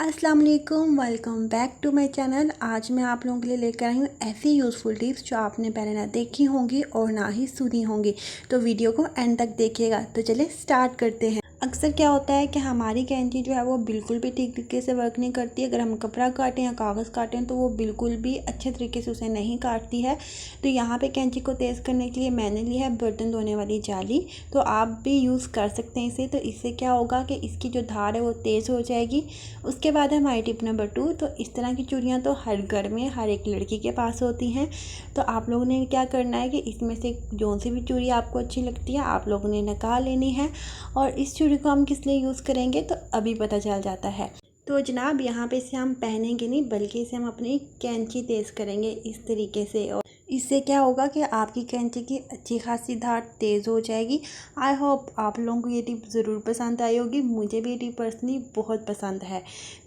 अस्सलाम वालेकुम, welcome back to my channel. आज मैं आप लोगों के लिए लेकर आई हूँ ऐसी यूज़फुल टिप्स जो आपने पहले ना देखी होंगी और ना ही सुनी होंगी। तो वीडियो को एंड तक देखिएगा। तो चलिए स्टार्ट करते हैं। अक्सर क्या होता है कि हमारी कैंची जो है वो बिल्कुल भी ठीक तरीके से वर्क नहीं करती है। अगर हम कपड़ा काटें या कागज़ काटें तो वो बिल्कुल भी अच्छे तरीके से उसे नहीं काटती है। तो यहाँ पे कैंची को तेज़ करने के लिए मैंने ली है बर्तन धोने वाली जाली। तो आप भी यूज़ कर सकते हैं इसे। तो इससे क्या होगा कि इसकी जो धार है वो तेज़ हो जाएगी। उसके बाद है हमारी टिप नंबर 2। तो इस तरह की चूड़ियाँ तो हर घर में हर एक लड़की के पास होती हैं। तो आप लोगों ने क्या करना है कि इसमें से जो सी भी चूड़ी आपको अच्छी लगती है आप लोगों ने निकाल लेनी है। और इस चूड़ी को हम किस लिए यूज़ करेंगे तो अभी पता चल जाता है। तो जनाब यहाँ पे इसे हम पहनेंगे नहीं बल्कि इसे हम अपनी कैंची तेज़ करेंगे इस तरीके से। और इससे क्या होगा कि आपकी कैंची की अच्छी खासी धार तेज़ हो जाएगी। आई होप आप लोगों को ये टिप ज़रूर पसंद आई होगी। मुझे भी ये टिप पर्सनली बहुत पसंद है।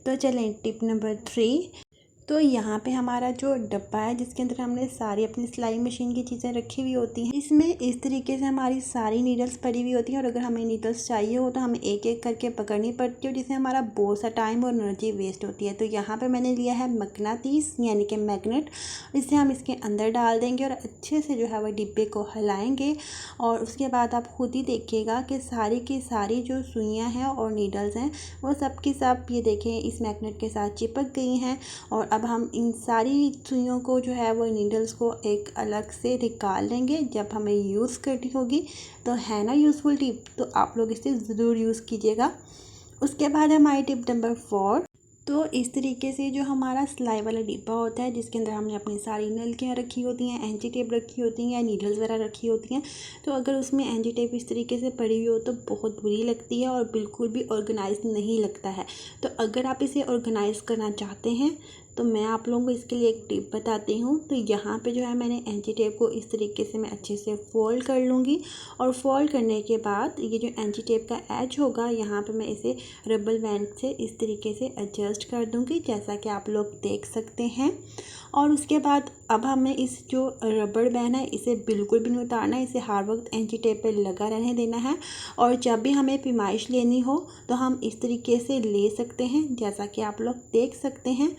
तो चलें टिप नंबर 3। तो यहाँ पे हमारा जो डब्बा है जिसके अंदर हमने सारी अपनी सिलाई मशीन की चीज़ें रखी हुई होती हैं, इसमें इस तरीके से हमारी सारी नीडल्स पड़ी हुई होती हैं। और अगर हमें नीडल्स चाहिए हो तो हमें एक एक करके पकड़नी पड़ती है, जिससे हमारा बहुत सा टाइम और एनर्जी वेस्ट होती है। तो यहाँ पे मैंने लिया है मकनातीस यानी कि मैग्नेट। इसे हम इसके अंदर डाल देंगे और अच्छे से जो है वह डिब्बे को हिलाएंगे। और उसके बाद आप खुद ही देखिएगा कि सारी की सारी जो सुइयाँ हैं और नीडल्स हैं वो सब की सब ये देखें इस मैग्नेट के साथ चिपक गई हैं। और अब हम इन सारी सुइयों को जो है वो नीडल्स को एक अलग से निकाल लेंगे जब हमें यूज़ करनी होगी। तो है ना यूज़फुल टिप, तो आप लोग इसे ज़रूर यूज़ कीजिएगा। उसके बाद हमारी टिप नंबर 4। तो इस तरीके से जो हमारा सिलाई वाला डिब्बा होता है जिसके अंदर हमने अपनी सारी नलकियाँ रखी होती हैं, एंची टेप रखी होती हैं या नीडल्स वगैरह रखी होती हैं। तो अगर उसमें एंची टेप इस तरीके से पड़ी हुई हो तो बहुत बुरी लगती है और बिल्कुल भी ऑर्गेनाइज नहीं लगता है। तो अगर आप इसे ऑर्गेनाइज करना चाहते हैं तो मैं आप लोगों को इसके लिए एक टिप बताती हूँ। तो यहाँ पे जो है मैंने एंची टेप को इस तरीके से मैं अच्छे से फोल्ड कर लूँगी। और फोल्ड करने के बाद ये जो एंची टेप का एज होगा यहाँ पे मैं इसे रबर बैंड से इस तरीके से एडजस्ट कर दूँगी जैसा कि आप लोग देख सकते हैं। और उसके बाद अब हमें इस जो रबर बैंड है इसे बिल्कुल भी नहीं उतारना है, इसे हर वक्त एंची टेप पे लगा रहने देना है। और जब भी हमें पैमाइश लेनी हो तो हम इस तरीके से ले सकते हैं जैसा कि आप लोग देख सकते हैं।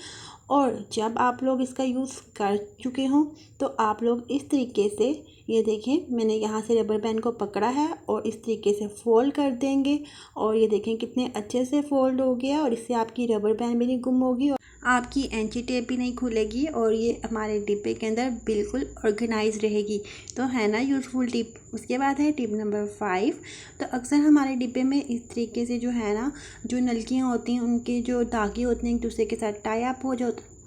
और जब आप लोग इसका यूज़ कर चुके हों तो आप लोग इस तरीके से ये देखें मैंने यहाँ से रबर बैंड को पकड़ा है और इस तरीके से फोल्ड कर देंगे। और ये देखें कितने अच्छे से फोल्ड हो गया और इससे आपकी रबर बैंड भी नहीं गुम होगी और आपकी एंची टेप भी नहीं खुलेगी और ये हमारे डिब्बे के अंदर बिल्कुल ऑर्गेनाइज रहेगी। तो है ना यूज़फुल टिप। उसके बाद है टिप नंबर 5। तो अक्सर हमारे डिब्बे में इस तरीके से जो है ना जो नलकियाँ होती हैं उनके जो धागे होते हैं एक दूसरे के साथ टाई अप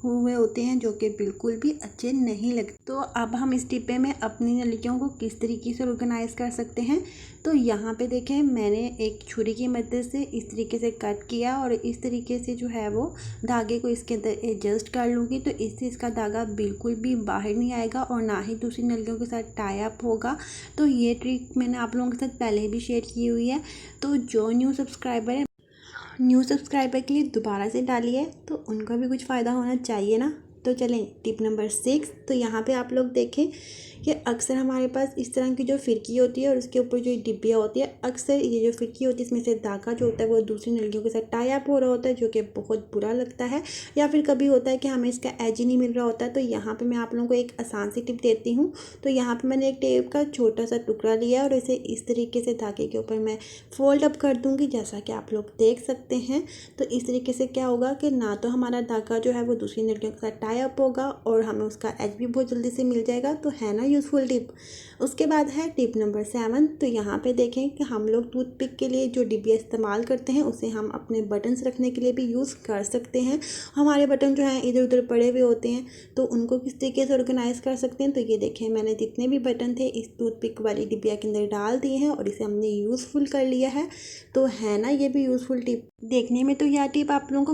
हुए होते हैं जो कि बिल्कुल भी अच्छे नहीं लगते। तो अब हम इस डिब्बे में अपनी नलकियों को किस तरीके से ऑर्गेनाइज कर सकते हैं। तो यहाँ पे देखें मैंने एक छुरी की मदद से इस तरीके से कट किया और इस तरीके से जो है वो धागे को इसके अंदर एडजस्ट कर लूँगी। तो इससे इसका धागा बिल्कुल भी बाहर नहीं आएगा और ना ही दूसरी नलकियों के साथ टाई अप होगा। तो ये ट्रिक मैंने आप लोगों के साथ पहले भी शेयर की हुई है। तो जो न्यू सब्सक्राइबर के लिए दोबारा से डालिए तो उनका भी कुछ फ़ायदा होना चाहिए ना। तो चलें टिप नंबर 6। तो यहाँ पे आप लोग देखें कि अक्सर हमारे पास इस तरह की जो फिरकी होती है और उसके ऊपर जो डिब्बियाँ होती है अक्सर ये जो फिरकी होती है इसमें से धागा जो होता है वो दूसरी नलकियों के साथ टाई अप हो रहा होता है जो कि बहुत बुरा लगता है। या फिर कभी होता है कि हमें इसका एज ही नहीं मिल रहा होता है। तो यहाँ पे मैं आप लोगों को एक आसान सी टिप देती हूँ। तो यहाँ पे मैंने एक टेप का छोटा सा टुकड़ा लिया और इसे इस तरीके से धागे के ऊपर मैं फोल्ड अप कर दूँगी जैसा कि आप लोग देख सकते हैं। तो इस तरीके से क्या होगा कि ना तो हमारा धागा जो है वो दूसरी नलकियों के साथ टाई अप होगा और हमें उसका एज भी बहुत जल्दी से मिल जाएगा। तो है ना यूज़फुल टिप। उसके बाद है टिप नंबर 7। तो यहाँ पे देखें कि हम लोग टूथपिक के लिए जो डिब्बिया इस्तेमाल करते हैं उसे हम अपने बटन्स रखने के लिए भी यूज़ कर सकते हैं। हमारे बटन जो हैं इधर उधर पड़े हुए होते हैं तो उनको किस तरीके से ऑर्गेनाइज कर सकते हैं। तो ये देखें मैंने जितने भी बटन थे इस टूथपिक वाली डिब्बिया के अंदर डाल दिए हैं और इसे हमने यूज़फुल कर लिया है। तो है ना ये भी यूज़फुल टिप। देखने में तो यह टिप आप लोगों को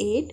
8۔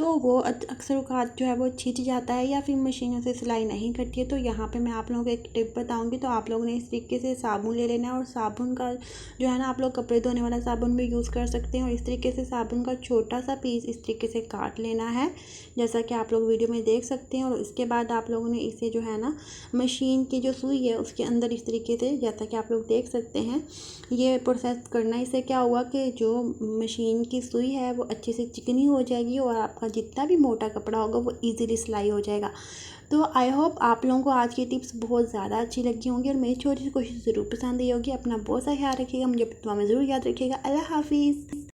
तो वो अक्सर औक़ात जो है वो छिंच जाता है या फिर मशीनों से सिलाई नहीं करती है। तो यहाँ पे मैं आप लोगों को एक टिप बताऊँगी। तो आप लोगों ने इस तरीके से साबुन ले लेना है और साबुन का जो है ना, आप लोग कपड़े धोने वाला साबुन भी यूज़ कर सकते हैं। और इस तरीके से साबुन का छोटा सा पीस इस तरीके से काट लेना है, जैसा कि आप लोग वीडियो में देख सकते हैं। और इसके बाद आप लोगों ने इसे जो है ना, मशीन की जो सुई है उसके अंदर इस तरीके से, जैसा कि आप लोग देख सकते हैं, ये प्रोसेस करना। इससे क्या हुआ कि जो मशीन की सुई है वो अच्छे से चिकनी हो जाएगी और आपका जितना भी मोटा कपड़ा होगा वो इजीली सिलाई हो जाएगा। तो आई होप आप लोगों को आज की टिप्स बहुत ज़्यादा अच्छी लगी होंगी और मेरी छोटी सी कोशिश ज़रूर पसंद आई होगी। अपना बहुत सा ख्याल रखिएगा, मुझे दुआ में ज़रूर याद रखिएगा। अल्लाह हाफिज़।